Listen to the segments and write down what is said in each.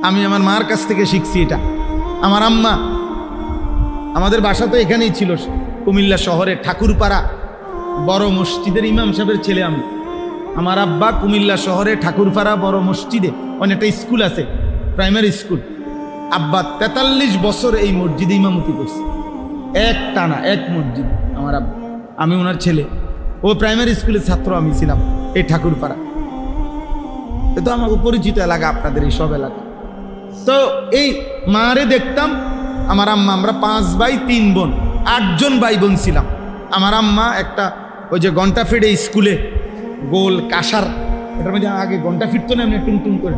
আমি আমার মার কাছ থেকে শিখছি এটা। আমার আম্মা, আমাদের বাসা তো এখানেই ছিল, কুমিল্লা শহরে ঠাকুরপাড়া বড় মসজিদের ইমাম সাহেবের ছেলে আমি। আমার আব্বা কুমিল্লা শহরে ঠাকুরপাড়া বড় মসজিদে অনেকটা স্কুল আছে, প্রাইমারি স্কুল। আব্বা 43 বছর এই মসজিদে ইমামতি করছে, এক টানা এক মসজিদ। আমার আব্বা, আমি ওনার ছেলে। ও প্রাইমারি স্কুলের ছাত্র, আমি ছিলাম এই ঠাকুরপাড়া। এ তো আমাকে পরিচিত এলাকা, আপনাদের এই সব এলাকা। তো এই মারে দেখতাম, আমার আম্মা, আমরা 5 ভাই 3 বোন, 8 জন ভাই বোন ছিলাম। আমার আম্মা একটা ওই যে ঘন্টা ফিরে স্কুলে গোল কাঁসার, এটার মধ্যে আগে ঘন্টা ফিরতো না এমনি টুং টুং করে,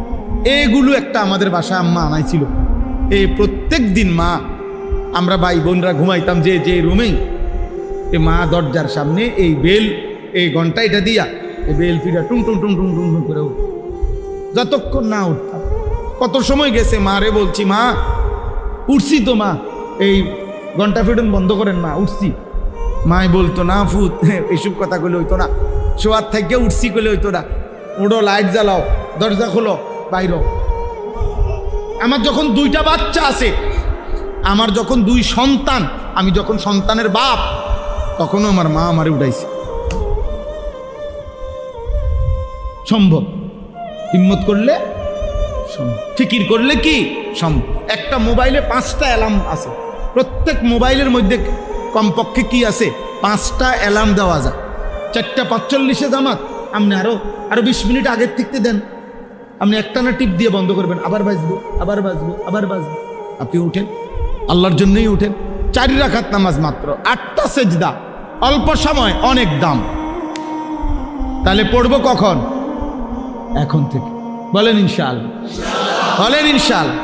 এইগুলো একটা আমাদের বাসায় আম্মা আনাইছিল। এই প্রত্যেক দিন মা, আমরা ভাই বোনরা ঘুমাইতাম যে রুমেই, এ মা দরজার সামনে এই বেল, এই ঘন্টা এটা দিয়া এই বেল ফিরা টুং টুং টুং টুং টুং টুং করে যতক্ষণ না উঠতাম। কত সময় গেছে মারে বলছি, মা উঠছি তো মা, এই ঘন্টা ফিরন বন্ধ করেন মা, উঠছি। মাই বলতো না ফুত, এইসব কথা কইলে হইতো না, শোয়ার থেকে উঠছি কইলে হইতো না, উঠো লাইট জ্বালাও, দরজা খোলো, বাইর। আমার যখন 2টা বাচ্চা আছে, আমার যখন 2 সন্তান, আমি যখন সন্তানের বাপ, তখনও আমার মা আমারে উঠাইছে। সম্ভব, হিম্মত করলে সম্ভব, ফিকির করলে কি সম্ভব। একটা মোবাইলে 5টা অ্যালার্ম আছে, প্রত্যেক মোবাইলের মধ্যে কমপক্ষে কি আছে, 5টা অ্যালার্ম দেওয়া যায়। 4:45 জামাত, আপনি আরো 20 মিনিট আগের থেকে দেন, আপনি একটানা টিপ দিয়ে বন্ধ করবেন, আবার বাজবো, আবার বাজবো, আবার বাজবো। আপনি উঠেন, আল্লাহর জন্যই উঠেন। 4 রাকাত নামাজ মাত্র, 8টা সেজদা, অল্প সময়, অনেক দাম। তাহলে পড়বো কখন? এখন থেকে। বলেন ইনশাআল্লাহ, বলেন ইনশাআল্লাহ।